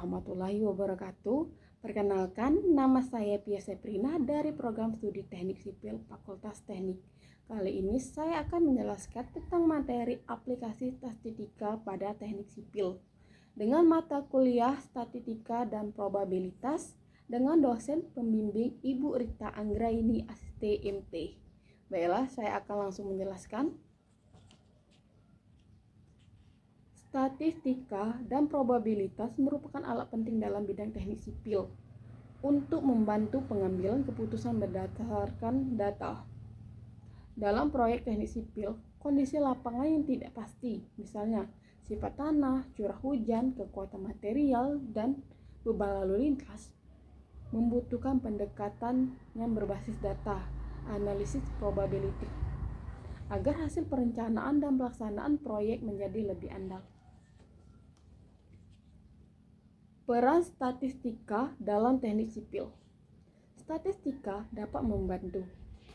warahmatullahi wabarakatuh. Perkenalkan, nama saya Pia Seprina dari Program Studi Teknik Sipil Fakultas Teknik. Kali ini saya akan menjelaskan tentang materi aplikasi statistika pada teknik sipil dengan mata kuliah statistika dan probabilitas dengan dosen pembimbing Ibu Rita Anggraini STMT. Baiklah, saya akan langsung menjelaskan. Statistika dan probabilitas merupakan alat penting dalam bidang teknik sipil untuk membantu pengambilan keputusan berdasarkan data. Dalam proyek teknik sipil, kondisi lapangan yang tidak pasti, misalnya sifat tanah, curah hujan, kekuatan material, dan beban lalu lintas, membutuhkan pendekatan yang berbasis data, analisis probability, agar hasil perencanaan dan pelaksanaan proyek menjadi lebih andal. Peran statistika dalam teknik sipil. Statistika dapat membantu.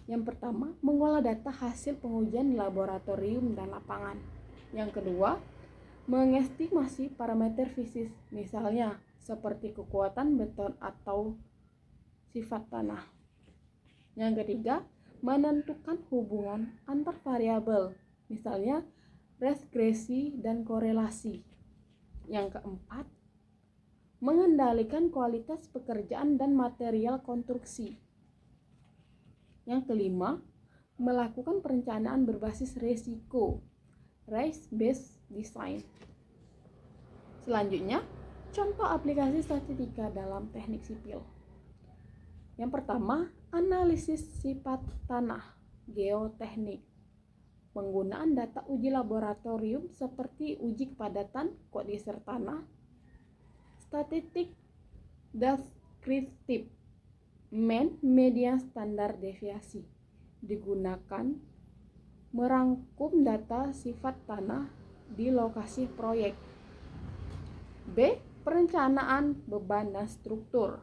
Yang pertama, mengolah data hasil pengujian di laboratorium dan lapangan. Yang kedua, mengestimasi parameter fisik, misalnya seperti kekuatan beton atau sifat tanah. Yang ketiga, menentukan hubungan antar variabel, misalnya regresi dan korelasi. Yang keempat, mengendalikan kualitas pekerjaan dan material konstruksi. Yang kelima, melakukan perencanaan berbasis risiko, risk-based design. Selanjutnya, contoh aplikasi statistika dalam teknik sipil. Yang pertama, analisis sifat tanah, geoteknik. Penggunaan data uji laboratorium seperti uji kepadatan kondisi tanah, statistik deskriptif, median standar deviasi digunakan merangkum data sifat tanah di lokasi proyek. B. Perencanaan beban dan struktur.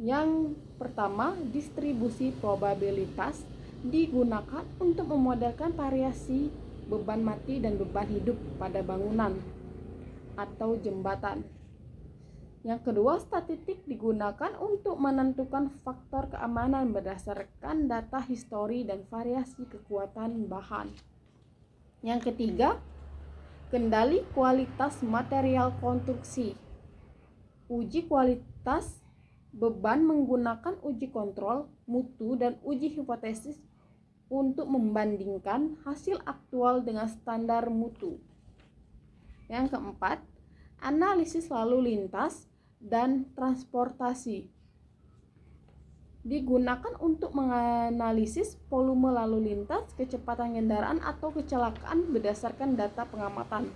Yang pertama, distribusi probabilitas digunakan untuk memodelkan variasi beban mati dan beban hidup pada bangunan atau jembatan. Yang kedua, statistik digunakan untuk menentukan faktor keamanan berdasarkan data histori dan variasi kekuatan bahan. Yang ketiga, kendali kualitas material konstruksi. Uji kualitas beban menggunakan uji kontrol, mutu, dan uji hipotesis untuk membandingkan hasil aktual dengan standar mutu. Yang keempat, analisis lalu lintas dan transportasi. Digunakan untuk menganalisis volume lalu lintas, kecepatan kendaraan, atau kecelakaan berdasarkan data pengamatan.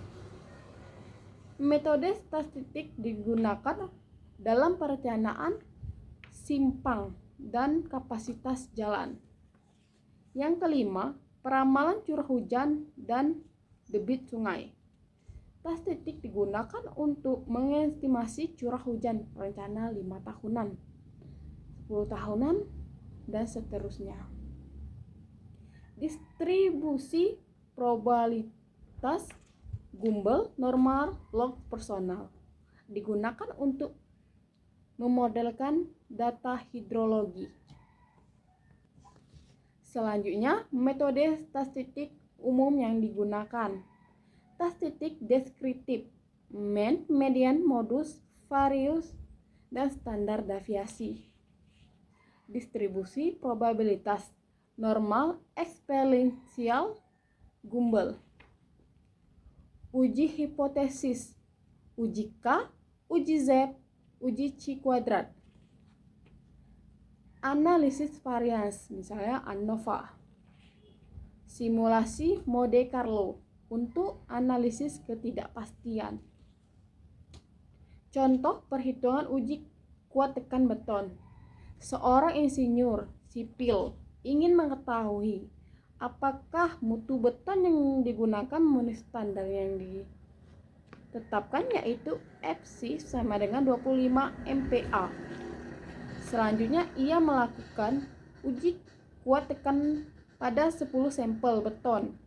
Metode statistik digunakan dalam perencanaan simpang dan kapasitas jalan. Yang kelima, peramalan curah hujan dan debit sungai. Statistik digunakan untuk mengestimasi curah hujan rencana 5 tahunan, 10 tahunan, dan seterusnya. Distribusi probabilitas Gumbel, normal, log personal digunakan untuk memodelkan data hidrologi. Selanjutnya, metode statistik umum yang digunakan. Statistik deskriptif, mean, median, modus, variance, dan standar deviasi. Distribusi probabilitas, normal, eksponensial, Gumbel. Uji hipotesis, uji K, uji Z, uji C kuadrat. Analisis varians, misalnya ANOVA. Simulasi Monte Carlo untuk analisis ketidakpastian. Contoh perhitungan uji kuat tekan beton. Seorang insinyur sipil ingin mengetahui apakah mutu beton yang digunakan memenuhi standar yang ditetapkan, yaitu FC sama dengan 25 MPa. Selanjutnya, ia melakukan uji kuat tekan pada 10 sampel beton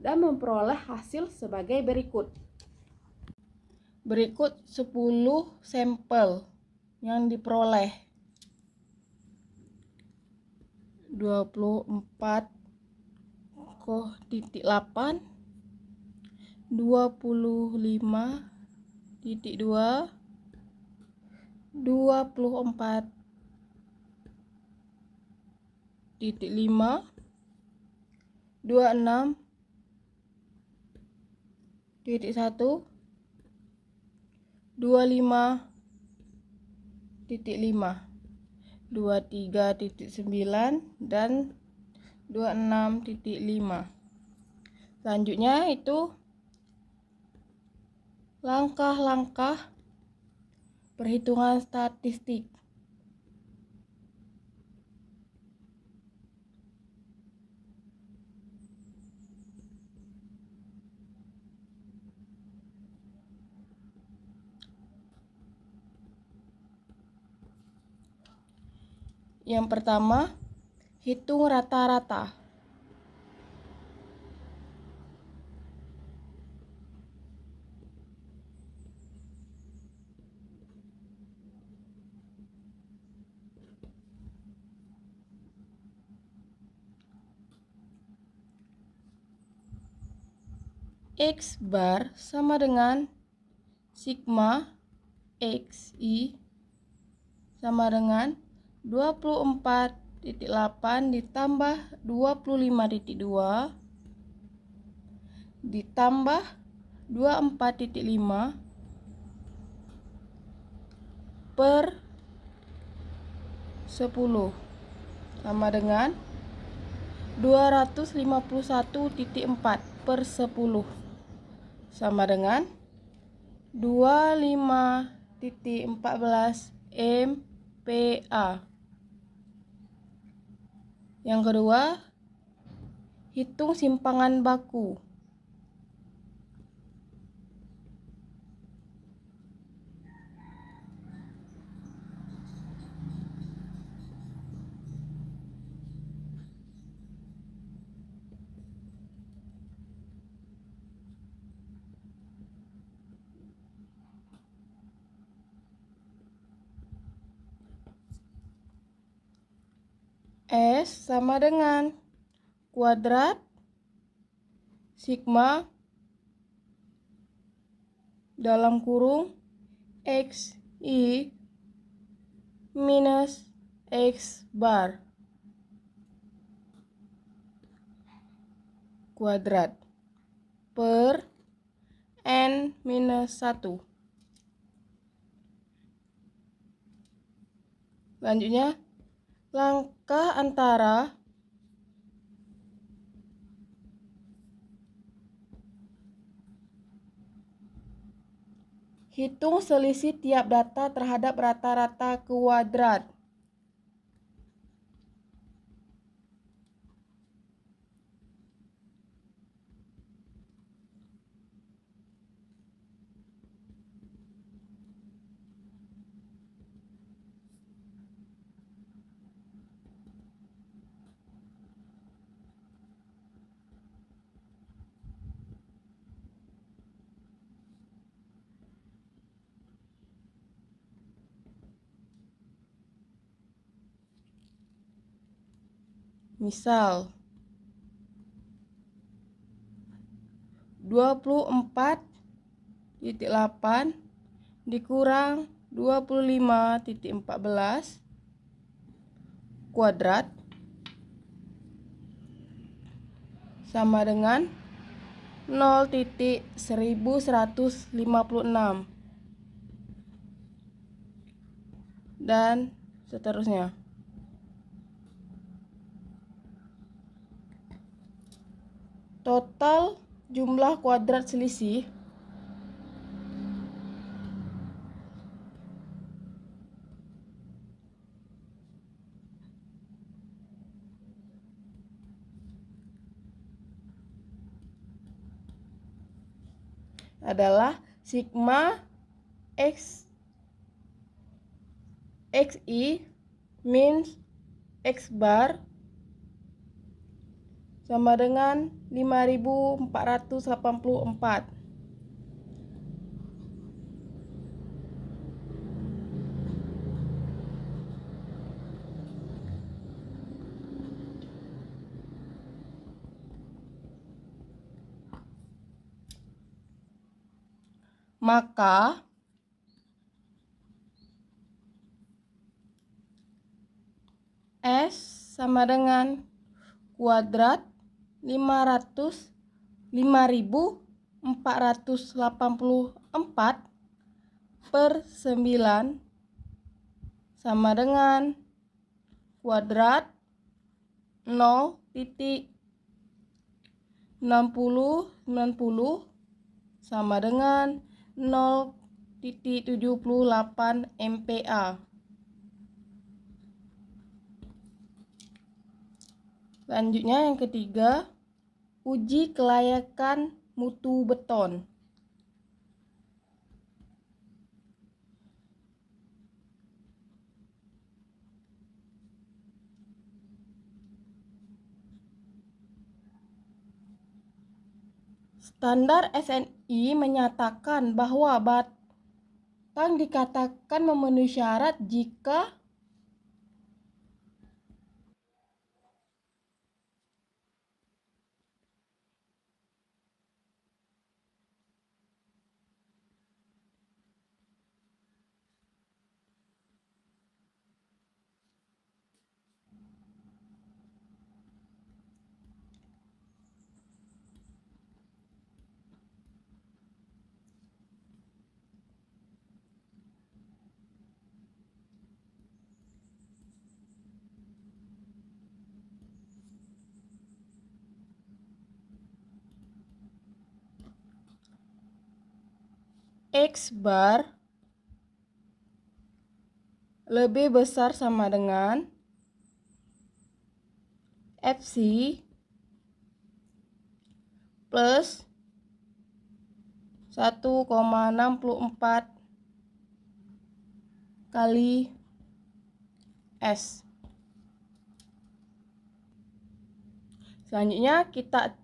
dan memperoleh hasil sebagai berikut. Berikut 10 sampel yang diperoleh. 24,8, 25,2, 24,5, 26,1, 25,5, 23,9, dan 26,5. Selanjutnya itu langkah-langkah perhitungan statistik. Yang pertama, hitung rata-rata. X bar sama dengan sigma XI sama dengan 24,8 ditambah 25,2 ditambah 24,5 per 10 sama dengan 251,4 per 10 sama dengan 25,14 MPa. Yang kedua, hitung simpangan baku. S sama dengan kuadrat sigma dalam kurung XI minus X bar kuadrat per N minus 1. Selanjutnya, langkah antara hitung selisih tiap data terhadap rata-rata kuadrat. Misal 24,8 dikurang 25,14 kuadrat sama dengan 0,1156 dan seterusnya. Total jumlah kuadrat selisih adalah sigma XI min X bar sama dengan 5.484. Maka S sama dengan kuadrat 505.484 per 9 sama dengan kuadrat 0,6090 sama dengan 0,78 MPa. Selanjutnya yang ketiga, uji kelayakan mutu beton. Standar SNI menyatakan bahwa batang dikatakan memenuhi syarat jika X bar lebih besar sama dengan FC plus 1,64 kali S. Selanjutnya kita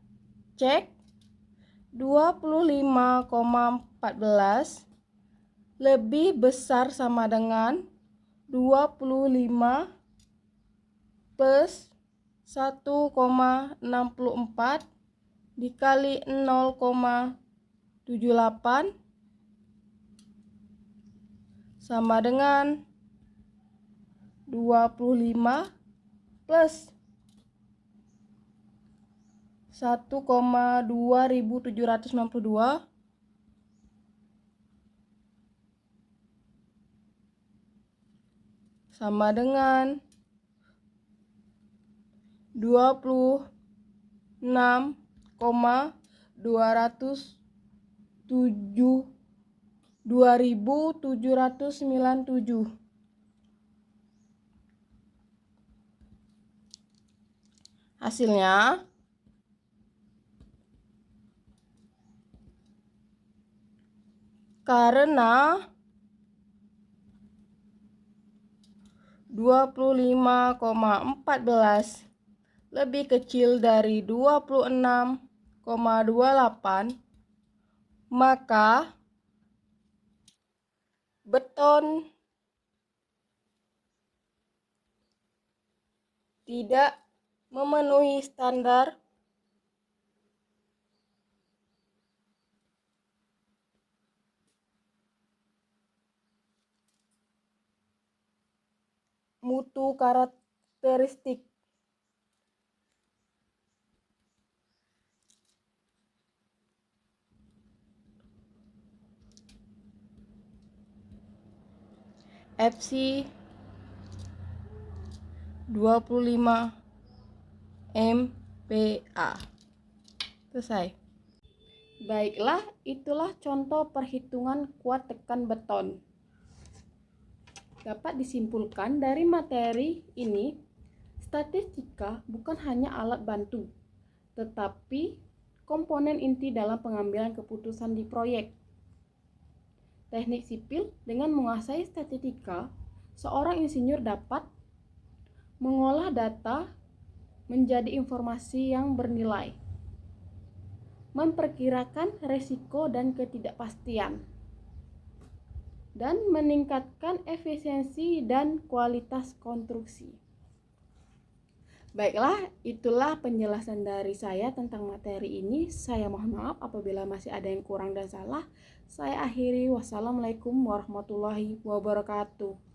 cek 25,14 lebih besar sama dengan 25 plus 1,64 dikali 0,78 sama dengan 25 plus 1,2792 sama dengan 26,2797. Hasilnya karena 25,14 lebih kecil dari 26,28, maka beton tidak memenuhi standar mutu karakteristik. FC 25 MPa. Selesai. Baiklah, itulah contoh perhitungan kuat tekan beton. Dapat disimpulkan dari materi ini, statistika bukan hanya alat bantu, tetapi komponen inti dalam pengambilan keputusan di proyek. Teknik sipil dengan menguasai statistika, seorang insinyur dapat mengolah data menjadi informasi yang bernilai, memperkirakan resiko dan ketidakpastian, dan meningkatkan efisiensi dan kualitas konstruksi. Baiklah, itulah penjelasan dari saya tentang materi ini. Saya mohon maaf apabila masih ada yang kurang dan salah. Saya akhiri. Wassalamualaikum warahmatullahi wabarakatuh.